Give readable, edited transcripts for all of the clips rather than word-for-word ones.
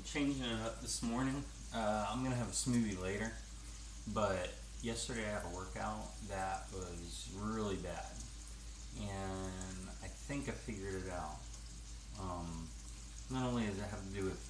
Changing it up this morning. I'm gonna have a smoothie later, but yesterday I had a workout that was really bad, and I think I figured it out. Not only does it have to do with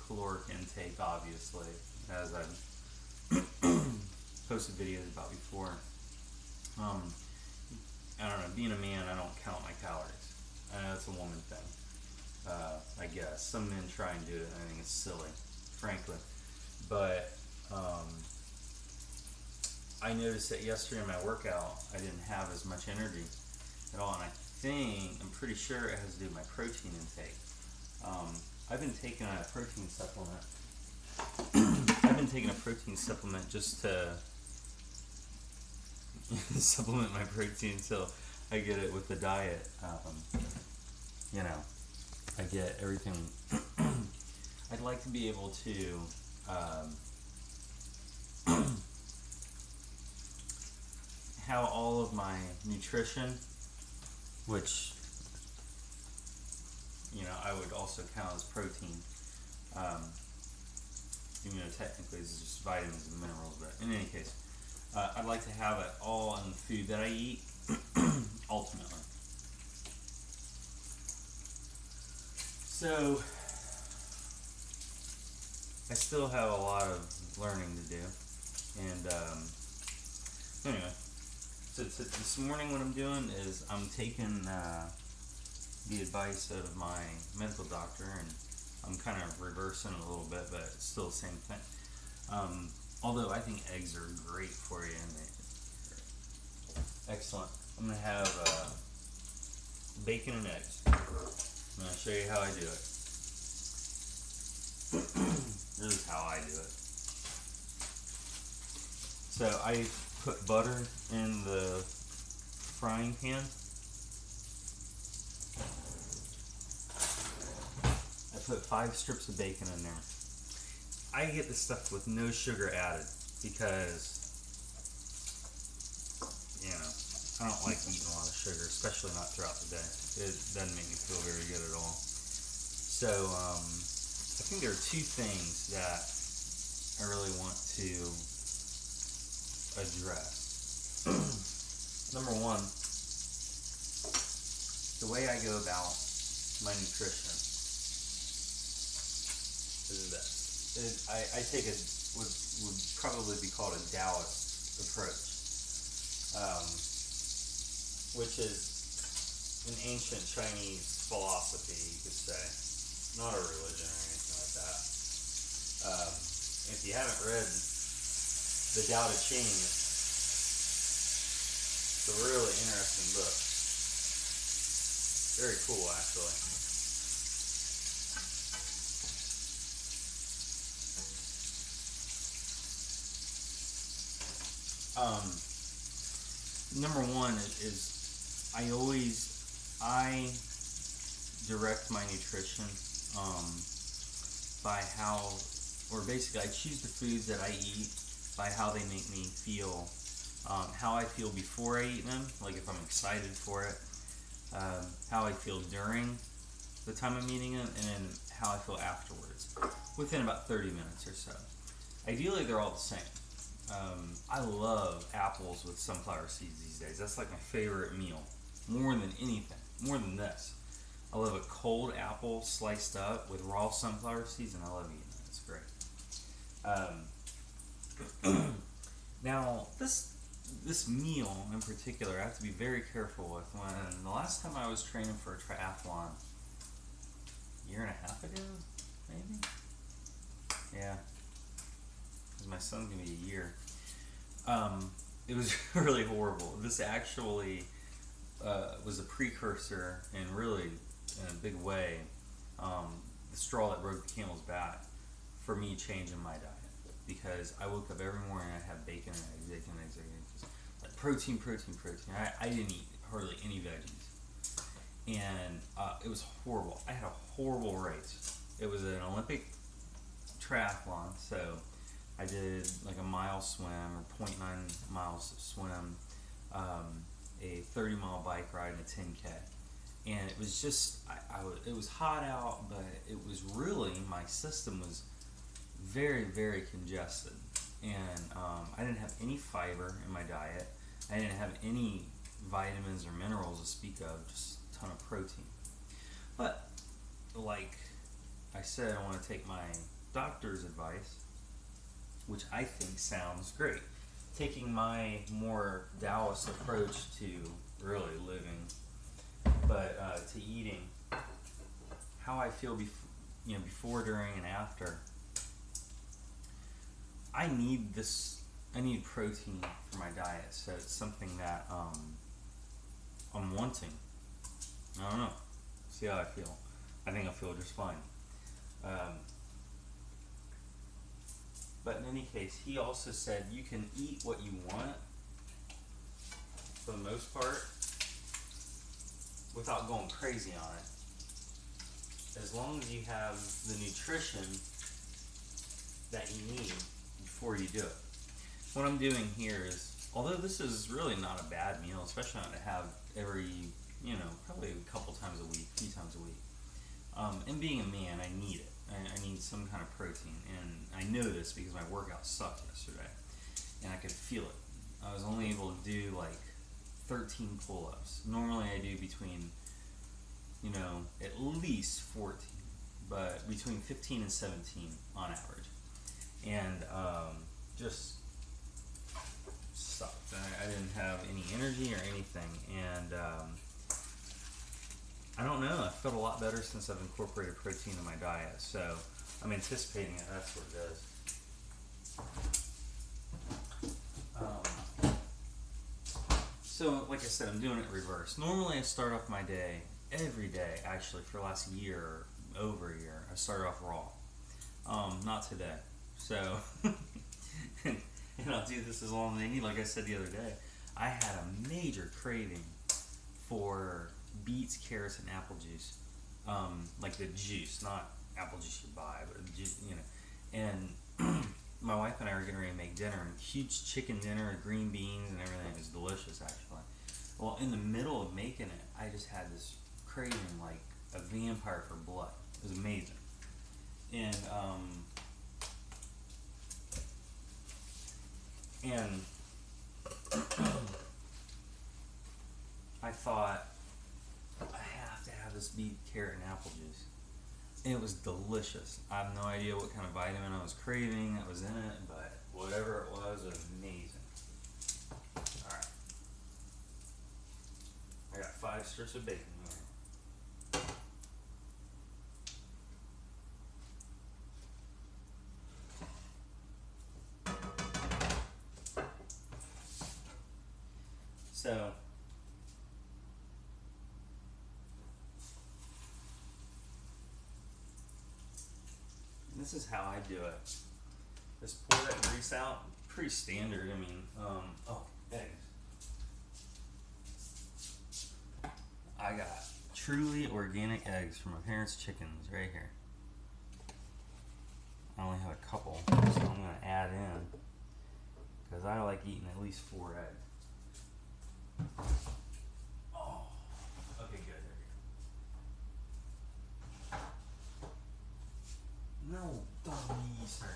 caloric intake, obviously, as I've posted videos about before. I don't know. Being a man, I don't count my calories. I know it's a woman thing. I guess some men try and do it, and I think it's silly, frankly. But I noticed that yesterday in my workout, I didn't have as much energy at all, and I'm pretty sure it has to do with my protein intake. I've been taking a protein supplement. I've been taking a protein supplement just to supplement my protein until I get it with the diet. You know, I get everything. I'd like to be able to have all of my nutrition, which I would also count as protein. Technically it's just vitamins and minerals, but in any case, I'd like to have it all in the food that I eat, ultimately. So, I still have a lot of learning to do, and anyway, so this morning what I'm doing is I'm taking the advice of my medical doctor, and I'm kind of reversing it a little bit, but it's still the same thing. Although I think eggs are great for you, and they're excellent. I'm going to have bacon and eggs. I'm going to show you how I do it. This is how I do it. So I put butter in the frying pan. I put 5 strips of bacon in there. I get this stuff with no sugar added because, I don't like eating a lot of sugar, especially not throughout the day. It doesn't make me feel very good at all. So, I think there are 2 things that I really want to address. Number 1, the way I go about my nutrition is this. I take would probably be called a Taoist approach, which is an ancient Chinese philosophy, you could say. Not a religion or anything like that. If you haven't read the Tao Te Ching, it's a really interesting book. Very cool, actually. Number 1 is I direct my nutrition by how, or basically I choose the foods that I eat by how they make me feel, how I feel before I eat them, like if I'm excited for it, how I feel during the time I'm eating them, and then how I feel afterwards, within about 30 minutes or so. Ideally, they're all the same. I love apples with sunflower seeds these days. That's like my favorite meal, more than anything, more than this. I love a cold apple sliced up with raw sunflower seeds, and I love eating it. It's great. Now, this meal in particular, I have to be very careful with. When the last time I was training for a triathlon, a year and a half ago, maybe? Yeah. Because my son's going to be a year. It was really horrible. This actually was a precursor, and really, in a big way, the straw that broke the camel's back for me changing my diet. Because I woke up every morning and I had bacon and eggs, bacon and eggs, just like protein. I didn't eat hardly any veggies. And it was horrible. I had a horrible race. It was an Olympic triathlon, so I did like a mile swim or 0.9 miles swim, a 30-mile bike ride, and a 10K. and it was just it was hot out, but it was really, my system was very, very congested, and I didn't have any fiber in my diet. I didn't have any vitamins or minerals to speak of, just a ton of protein. But like I said, I want to take my doctor's advice, which I think sounds great. Taking my more Taoist approach to really living, but to eating, how I feel before, during, and after. I need this. I need protein for my diet, so it's something that I'm wanting. I don't know. See how I feel. I think I'll feel just fine. But in any case, he also said you can eat what you want, for the most part, without going crazy on it. As long as you have the nutrition that you need before you do it. What I'm doing here is, although this is really not a bad meal, especially not to have every, probably a couple times a week, a few times a week. And being a man, I need it. I need some kind of protein, and I know this because my workout sucked yesterday, and I could feel it. I was only able to do like 13 pull-ups. Normally I do between, at least 14, but between 15 and 17 on average. And just sucked. I didn't have any energy or anything, and I don't know. I felt a lot better since I've incorporated protein in my diet, so I'm anticipating it. That's what it is. So, like I said, I'm doing it reverse. Normally, I start off my day, every day, actually, for the last year, over a year, I start off raw. Not today. So, and I'll do this as long as I need. Like I said the other day, I had a major craving for beets, carrots, and apple juice. Like the juice, not apple juice you buy, but juice, And my wife and I are getting ready to make dinner, and huge chicken dinner, green beans, and everything. It was delicious, actually. Well, in the middle of making it, I just had this craving like a vampire for blood. It was amazing. And I thought, I have to have this beet, carrot, and apple juice. And it was delicious. I have no idea what kind of vitamin I was craving that was in it, but whatever it was amazing. Alright. I got 5 strips of bacon here. So, this is how I do it. Just pour that grease out. Pretty standard. I mean, eggs. I got truly organic eggs from my parents' chickens right here. I only have a couple, so I'm going to add in, because I like eating at least 4 eggs. Oh, okay, good. There we go. No, don't Easter.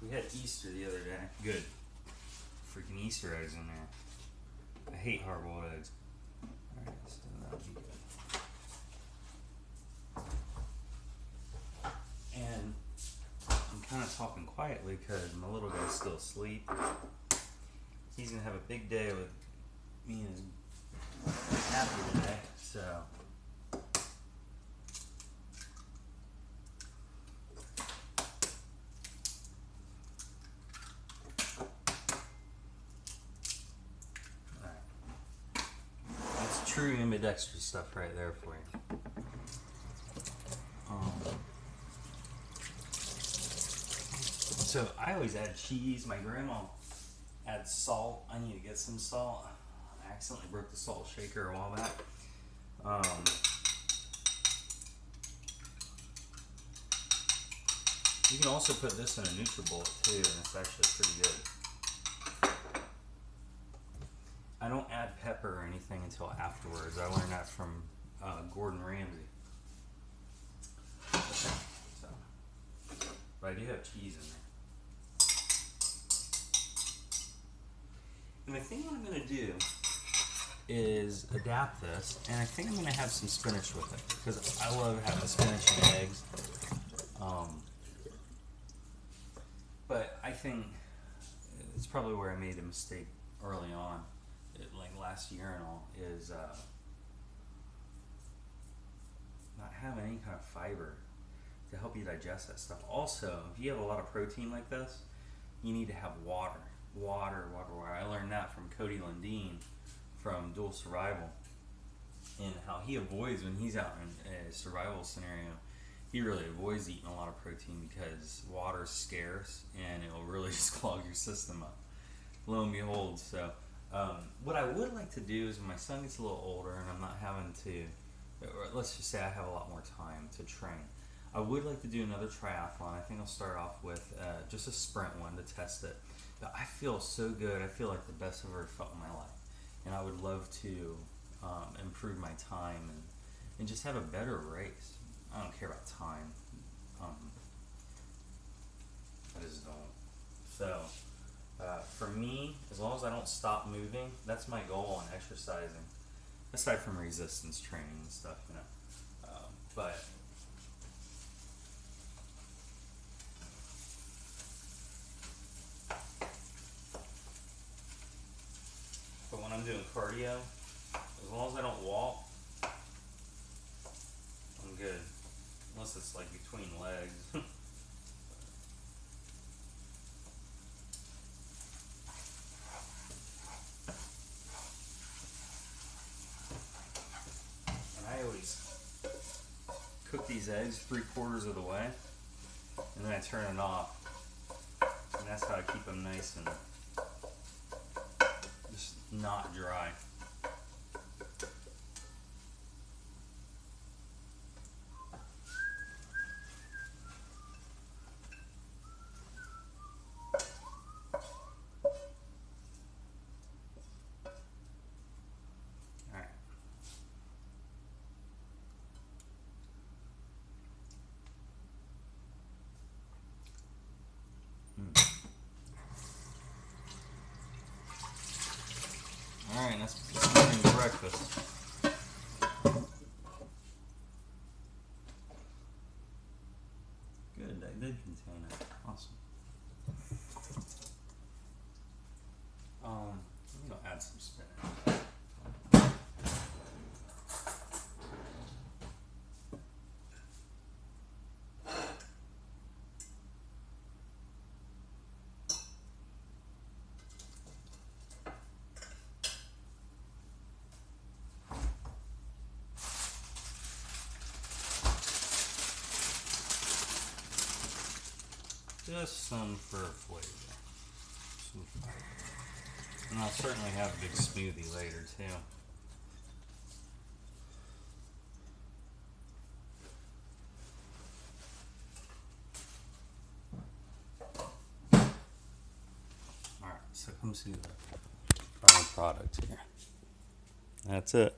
We had Easter the other day. Good. Freaking Easter eggs in there. I hate hard-boiled eggs. Alright, so that'll be good. And I'm kind of talking quietly because my little guy's still asleep. He's going to have a big day with me and his happy today, so... True ambidextrous stuff right there for you. So I always add cheese. My grandma adds salt. I need to get some salt. I accidentally broke the salt shaker a while back. You can also put this in a NutriBullet too, and it's actually pretty good. I don't add pepper or anything until afterwards. I learned that from Gordon Ramsay. Okay, so, but I do have cheese in there. And I think what I'm going to do is adapt this, and I think I'm going to have some spinach with it, because I love having spinach and eggs. But I think it's probably where I made a mistake early on, like last year and all, is not having any kind of fiber to help you digest that stuff. Also, if you have a lot of protein like this, you need to have water. Water. I learned that from Cody Lundeen from Dual Survival, and how he avoids, when he's out in a survival scenario, he really avoids eating a lot of protein because water's scarce and it will really just clog your system up. Lo and behold, so what I would like to do is when my son gets a little older and I'm not having to, or let's just say I have a lot more time to train, I would like to do another triathlon. I think I'll start off with just a sprint one to test it. But I feel so good. I feel like the best I've ever felt in my life. And I would love to improve my time and just have a better race. I don't care about time. I just don't. So, for me, as long as I don't stop moving, that's my goal in exercising. Aside from resistance training and stuff, you know. But when I'm doing cardio, as long as I don't walk, I'm good. Unless it's like between legs. And I always cook these eggs 3/4 of the way, and then I turn it off. And that's how I keep them nice and just not dry. Alright, that's morning breakfast. Good, that did contain it. Awesome. I'm gonna add some spinach. Just some for flavor. Some flavor. And I'll certainly have a big smoothie later too. Alright, so come see the final product here. That's it.